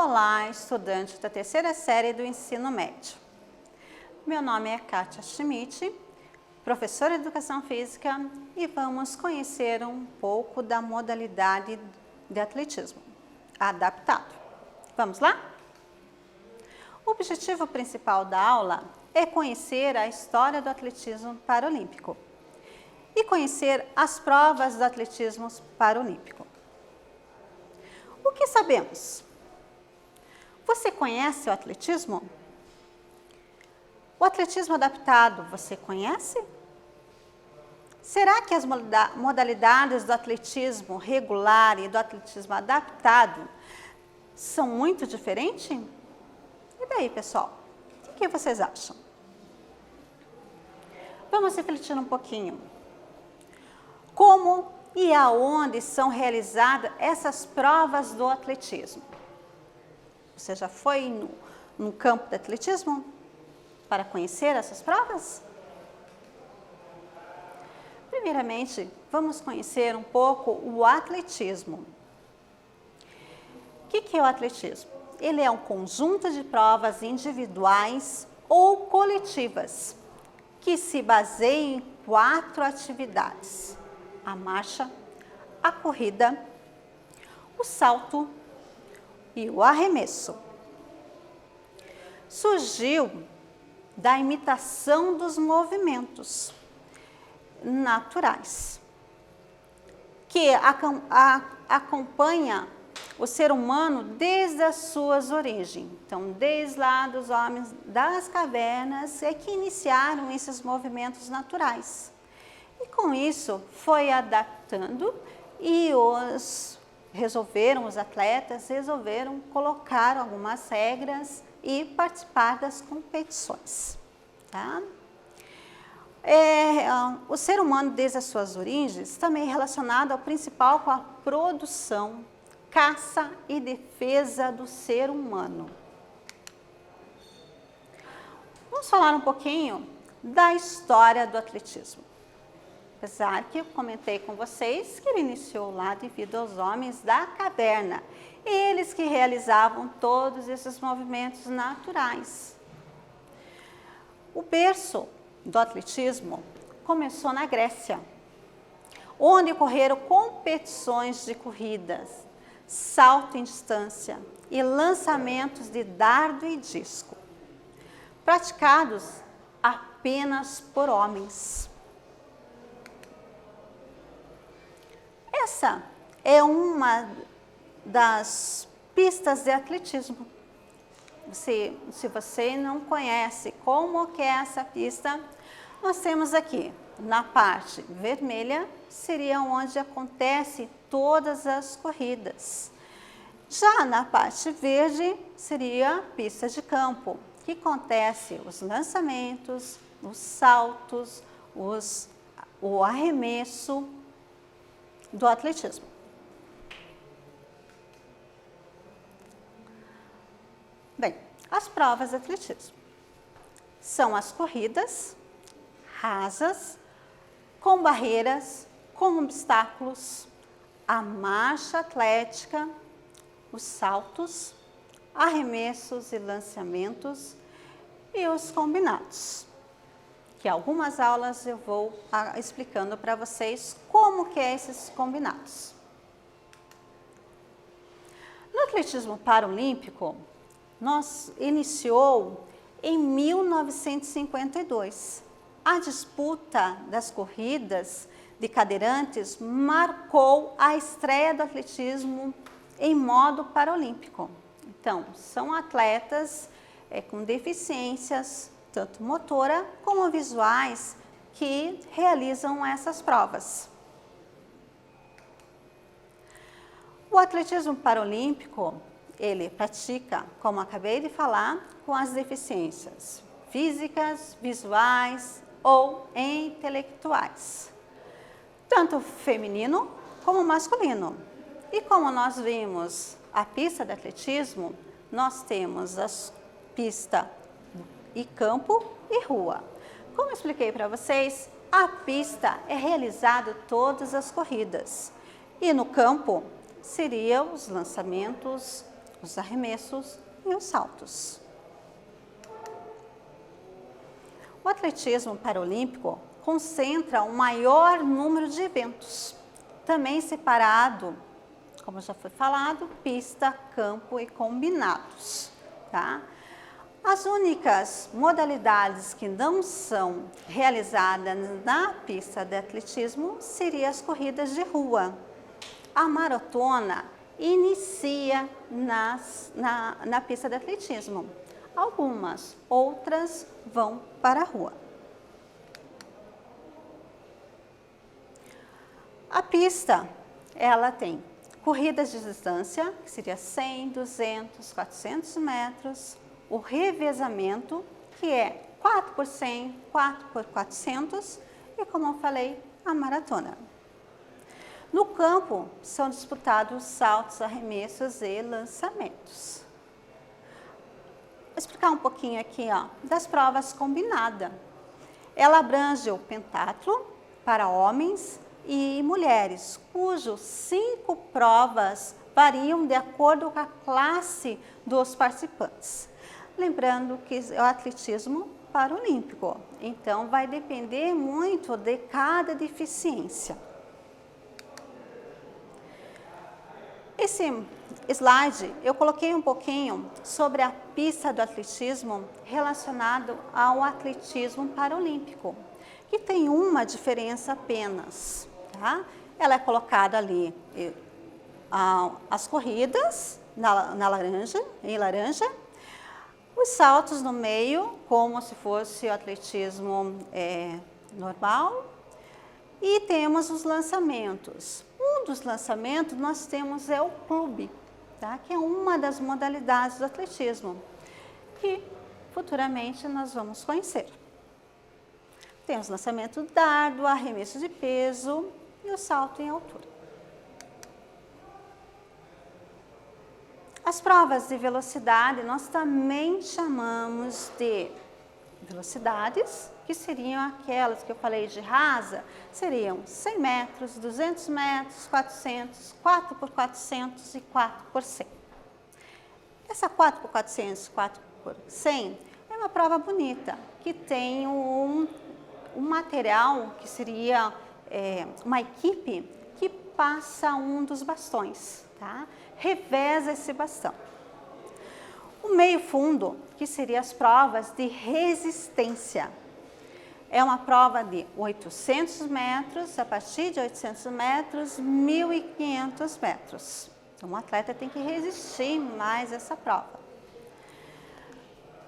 Olá, estudante da terceira série do ensino médio. Meu nome é Kátia Schmidt, professora de Educação Física, e vamos conhecer um pouco da modalidade de atletismo adaptado. Vamos lá? O objetivo principal da aula é conhecer a história do atletismo paralímpico e conhecer as provas do atletismo paralímpico. O que sabemos? Você conhece o atletismo? O atletismo adaptado, você conhece? Será que as modalidades do atletismo regular e do atletismo adaptado são muito diferentes? E daí, pessoal? O que vocês acham? Vamos refletir um pouquinho. Como e aonde são realizadas essas provas do atletismo? Você já foi no campo de atletismo para conhecer essas provas? Primeiramente, vamos conhecer um pouco o atletismo. O que é o atletismo? Ele é um conjunto de provas individuais ou coletivas que se baseiam em 4 atividades: a marcha, a corrida, o salto e o arremesso. Surgiu da imitação dos movimentos naturais que acompanha o ser humano desde as suas origens. Então, desde lá dos homens das cavernas é que iniciaram esses movimentos naturais. E com isso foi adaptando e os atletas resolveram colocar algumas regras e participar das competições. Tá? O ser humano, desde as suas origens, também é relacionado ao principal com a produção, caça e defesa do ser humano. Vamos falar um pouquinho da história do atletismo. Apesar que eu comentei com vocês que ele iniciou lá devido aos homens da caverna, eles que realizavam todos esses movimentos naturais. O berço do atletismo começou na Grécia, onde ocorreram competições de corridas, salto em distância e lançamentos de dardo e disco, praticados apenas por homens. Essa é uma das pistas de atletismo. Se você não conhece como que é essa pista, nós temos aqui na parte vermelha, seria onde acontece todas as corridas. Já na parte verde, seria a pista de campo, que acontece os lançamentos, os saltos, o arremesso do atletismo. Bem, as provas de atletismo são as corridas rasas, com barreiras, com obstáculos, a marcha atlética, os saltos, arremessos e lançamentos e os combinados, que algumas aulas eu vou explicando para vocês como que é esses combinados. No atletismo paralímpico, nós iniciou em 1952. A disputa das corridas de cadeirantes marcou a estreia do atletismo em modo paralímpico. Então, são atletas com deficiências, tanto motora como visuais, que realizam essas provas. O atletismo paralímpico, ele pratica, como acabei de falar, com as deficiências físicas, visuais ou intelectuais, tanto feminino como masculino. E como nós vimos a pista de atletismo, nós temos as pistas e campo e rua. Como eu expliquei para vocês, a pista é realizada todas as corridas e no campo seriam os lançamentos, os arremessos e os saltos. O atletismo paralímpico concentra um maior número de eventos, também separado, como já foi falado, pista, campo e combinados, tá? As únicas modalidades que não são realizadas na pista de atletismo seriam as corridas de rua. A maratona inicia na pista de atletismo. Algumas, outras vão para a rua. A pista, ela tem corridas de distância, que seria 100, 200, 400 metros. O revezamento, que é 4 por 100, 4 por 400. E, como eu falei, a maratona. No campo, são disputados saltos, arremessos e lançamentos. Vou explicar um pouquinho aqui, das provas combinadas. Ela abrange o pentatlo para homens e mulheres, cujos 5 provas variam de acordo com a classe dos participantes. Lembrando que é o atletismo paralímpico, então vai depender muito de cada deficiência. Esse slide eu coloquei um pouquinho sobre a pista do atletismo relacionado ao atletismo paralímpico, que tem uma diferença apenas, tá? Ela é colocada ali as corridas em laranja, os saltos no meio, como se fosse o atletismo normal, e temos os lançamentos. Um dos lançamentos nós temos o clube, tá? Que é uma das modalidades do atletismo, que futuramente nós vamos conhecer. Temos lançamento do dardo, arremesso de peso e o salto em altura. As provas de velocidade nós também chamamos de velocidades, que seriam aquelas que eu falei de rasa, seriam 100 metros, 200 metros, 400, 4 por 400 e 4 por 100. Essa 4 por 400, 4 por 100 é uma prova bonita, que tem um material que seria uma equipe que passa um dos bastões, tá? Reveza esse bastão. O meio fundo, que seria as provas de resistência. É uma prova de 800 metros, a partir de 800 metros, 1.500 metros. Então, o atleta tem que resistir mais essa prova.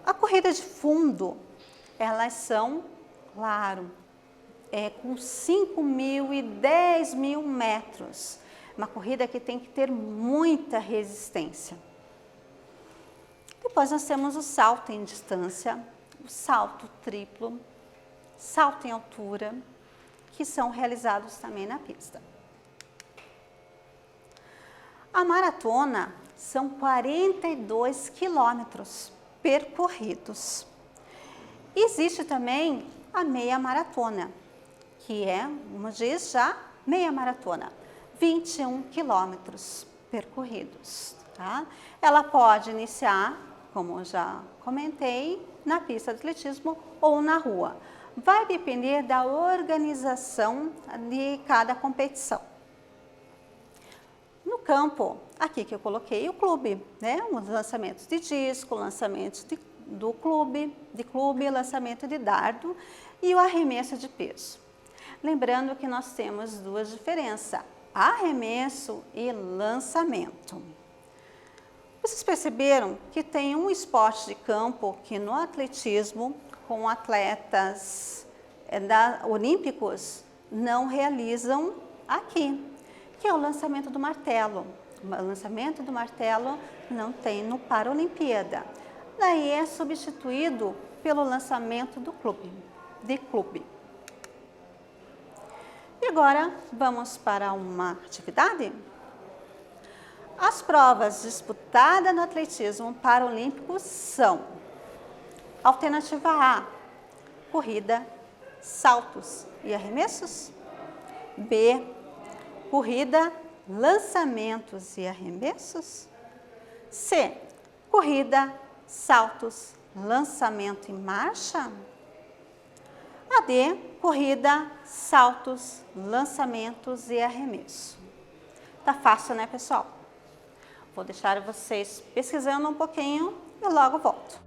A corrida de fundo, elas são, claro, com 5.000 e 10.000 metros. Uma corrida que tem que ter muita resistência. Depois nós temos o salto em distância, o salto triplo, salto em altura, que são realizados também na pista. A maratona são 42 quilômetros percorridos. Existe também a meia maratona, que é, como diz já, meia maratona, 21 quilômetros percorridos. Tá? Ela pode iniciar, como eu já comentei, na pista de atletismo ou na rua. Vai depender da organização de cada competição. No campo, aqui que eu coloquei o clube, né? Os lançamentos de disco, lançamentos do clube, lançamento de dardo e o arremesso de peso. Lembrando que nós temos duas diferenças, arremesso e lançamento. Vocês perceberam que tem um esporte de campo que no atletismo, com atletas olímpicos, não realizam aqui, que é o lançamento do martelo. O lançamento do martelo não tem no Paralimpíada. Daí é substituído pelo lançamento de clube. E agora vamos para uma atividade? As provas disputadas no atletismo paralímpico são: alternativa A, corrida, saltos e arremessos. B, corrida, lançamentos e arremessos. C. Corrida, saltos, lançamento e marcha. A D. Corrida, saltos, lançamentos e arremesso. Tá fácil, né, pessoal? Vou deixar vocês pesquisando um pouquinho e logo volto.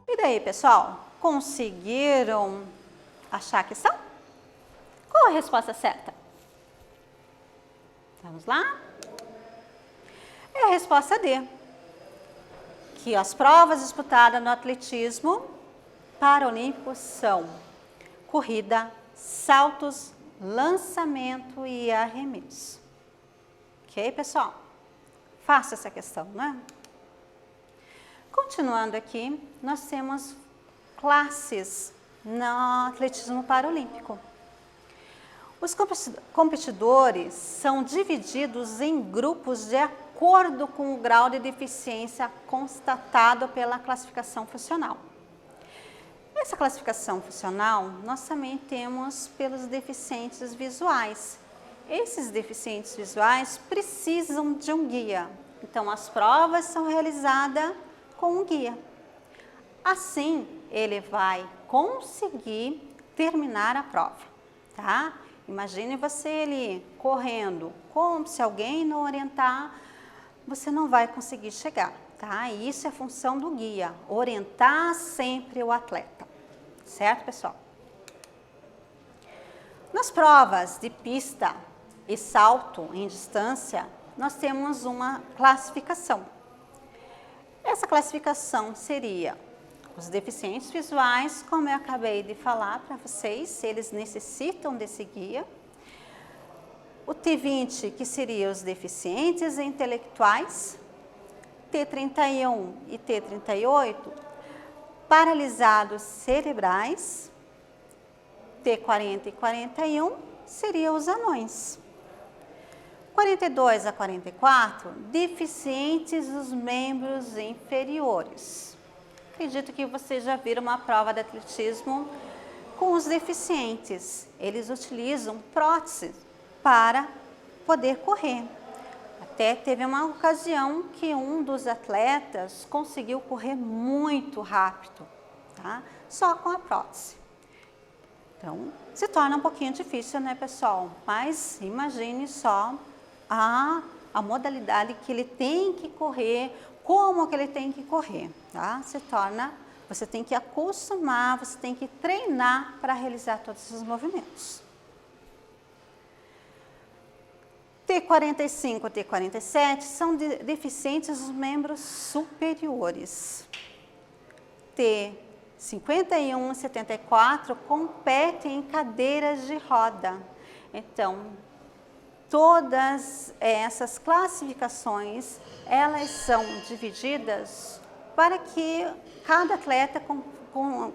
E daí, pessoal? Conseguiram achar a questão? Qual a resposta certa? Vamos lá? É a resposta D. Que as provas disputadas no atletismo paralímpico são corrida, saltos, lançamento e arremesso. Ok, pessoal? Faça essa questão, né? Continuando aqui, nós temos classes no atletismo paralímpico. Os competidores são divididos em grupos de acordo com o grau de deficiência constatado pela classificação funcional. Essa classificação funcional, nós também temos pelos deficientes visuais. Esses deficientes visuais precisam de um guia. Então, as provas são realizadas com um guia. Assim, ele vai conseguir terminar a prova, tá? Imagine você ali correndo, como se alguém não orientar, você não vai conseguir chegar, tá? E isso é função do guia, orientar sempre o atleta, certo, pessoal? Nas provas de pista e salto em distância, nós temos uma classificação. Essa classificação seria os deficientes visuais, como eu acabei de falar para vocês, eles necessitam desse guia. O T20, que seria os deficientes intelectuais. T31 e T38, paralisados cerebrais. T40 e 41 seriam os anões. 42 a 44, deficientes dos membros inferiores. Acredito que vocês já viram uma prova de atletismo com os deficientes. Eles utilizam próteses para poder correr. Até teve uma ocasião que um dos atletas conseguiu correr muito rápido, tá? Só com a prótese. Então, se torna um pouquinho difícil, né, pessoal? Mas imagine só a modalidade que ele tem que correr, como que ele tem que correr, tá? Você tem que acostumar, você tem que treinar para realizar todos esses movimentos. T45 e T47 são deficientes dos membros superiores. T51 e 74 competem em cadeiras de roda. Então, todas essas classificações, elas são divididas para que cada atleta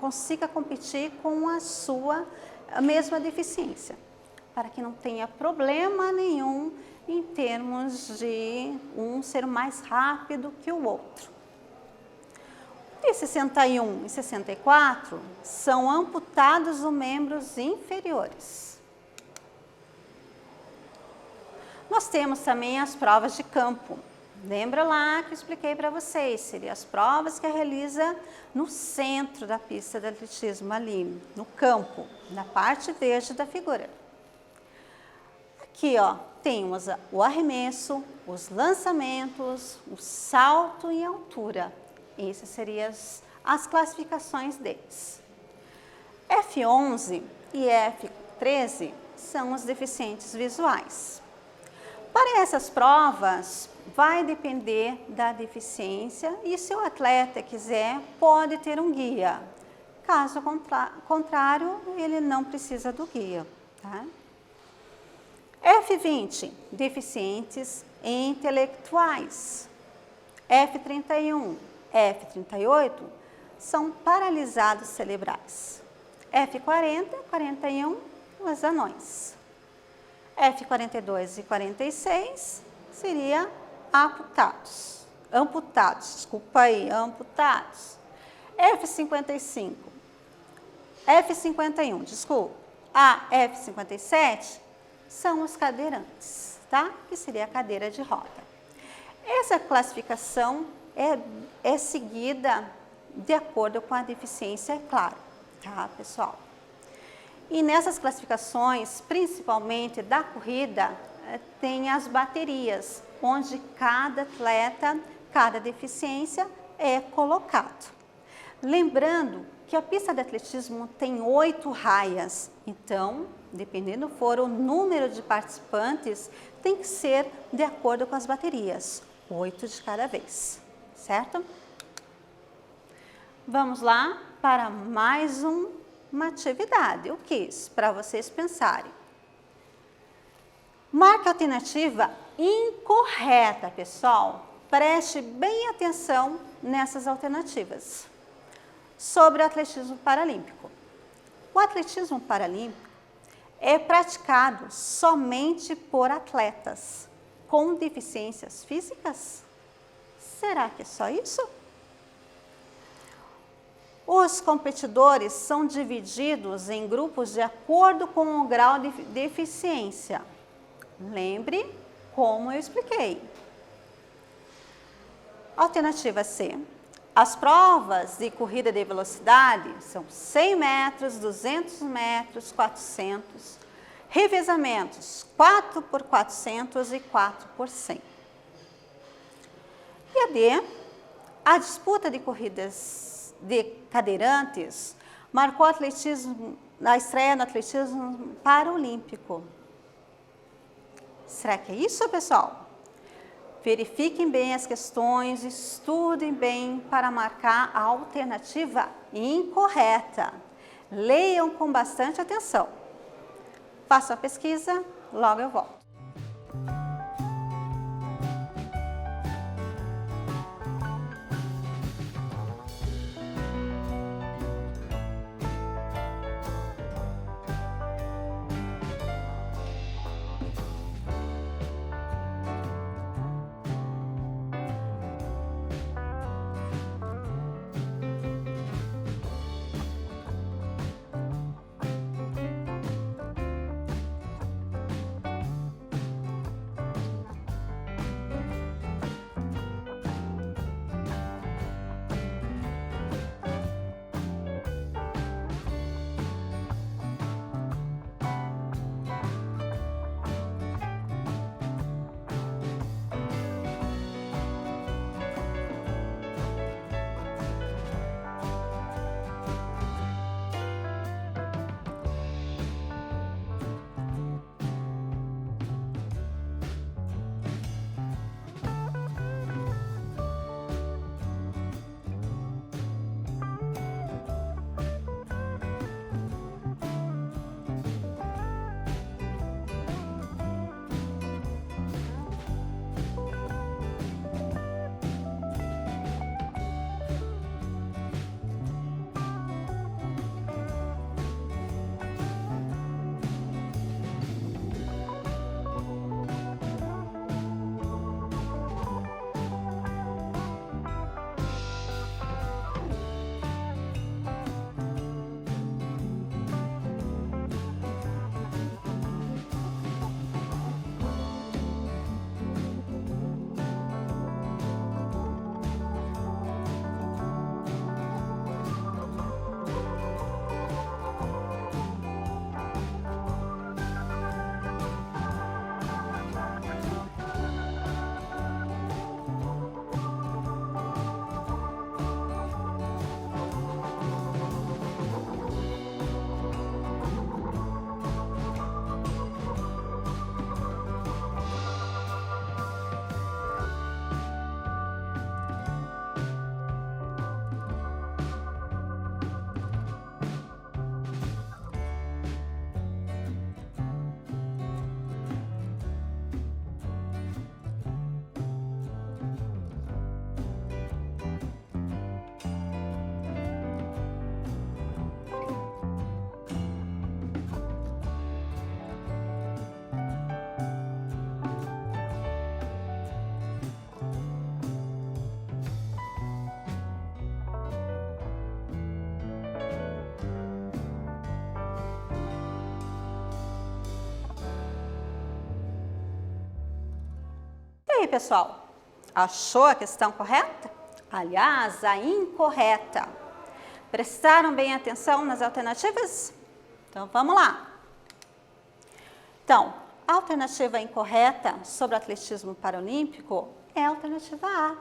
consiga competir com a mesma deficiência, para que não tenha problema nenhum em termos de um ser mais rápido que o outro. E 61 e 64 são amputados os membros inferiores. Nós temos também as provas de campo. Lembra lá que eu expliquei para vocês, seriam as provas que realiza no centro da pista de atletismo ali, no campo, na parte verde da figura. Aqui, ó, temos o arremesso, os lançamentos, o salto em altura. Essas seriam as classificações deles. F11 e F13 são os deficientes visuais. Para essas provas, vai depender da deficiência e se o atleta quiser, pode ter um guia. Caso contrário, ele não precisa do guia, tá? F20, deficientes intelectuais. F31, F38 são paralisados cerebrais. F40, 41, os anões. F42 e 46 seria amputados. F51, a F57 são os cadeirantes, tá? Que seria a cadeira de roda. Essa classificação é seguida de acordo com a deficiência, é claro, tá, pessoal? E nessas classificações, principalmente da corrida, tem as baterias, onde cada atleta, cada deficiência é colocado. Lembrando que a pista de atletismo tem 8 raias, então, dependendo for o número de participantes, tem que ser de acordo com as baterias, 8 de cada vez, certo? Vamos lá para mais uma atividade, o quiz, para vocês pensarem. Marque a alternativa incorreta, pessoal. Preste bem atenção nessas alternativas. Sobre o atletismo paralímpico. O atletismo paralímpico é praticado somente por atletas com deficiências físicas? Será que é só isso? Os competidores são divididos em grupos de acordo com o grau de deficiência. Lembre como eu expliquei. Alternativa C. As provas de corrida de velocidade são 100 metros, 200 metros, 400. Revezamentos 4 por 400 e 4 por 100. E a D. A disputa de corridas de cadeirantes marcou atletismo, a estreia no atletismo paralímpico. Será que é isso, pessoal? Verifiquem bem as questões, estudem bem para marcar a alternativa incorreta. Leiam com bastante atenção. Façam a pesquisa, logo eu volto. aí, pessoal? Achou a questão correta? Aliás, a incorreta. Prestaram bem atenção nas alternativas? Então, vamos lá. Então, a alternativa incorreta sobre o atletismo paralímpico é a alternativa A.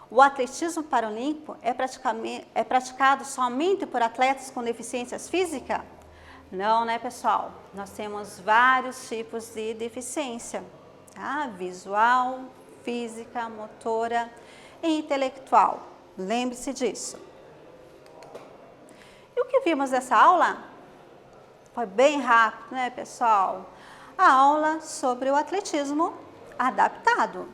O atletismo paralímpico é praticado somente por atletas com deficiências físicas? Não, né, pessoal? Nós temos vários tipos de deficiência, tá? Visual, física, motora e intelectual. Lembre-se disso. E o que vimos nessa aula? Foi bem rápido, né, pessoal? A aula sobre o atletismo adaptado.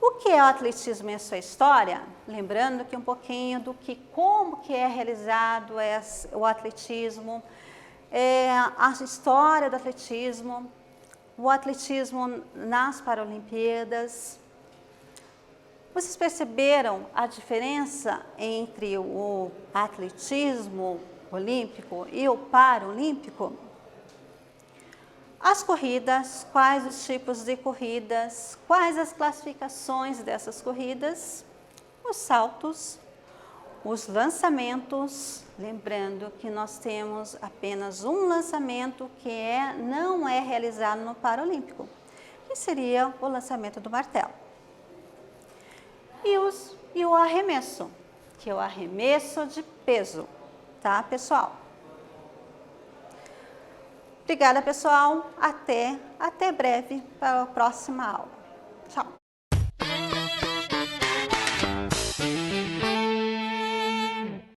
O que é o atletismo e a sua história? Lembrando que um pouquinho do que, como que é realizado o atletismo, a história do atletismo, o atletismo nas Paralimpíadas. Vocês perceberam a diferença entre o atletismo olímpico e o paralímpico? As corridas, quais os tipos de corridas, quais as classificações dessas corridas, os saltos, os lançamentos, lembrando que nós temos apenas um lançamento que não é realizado no Paralímpico, que seria o lançamento do martelo. E o arremesso, que é o arremesso de peso, tá, pessoal? Obrigada, pessoal. Até breve para a próxima aula. Tchau.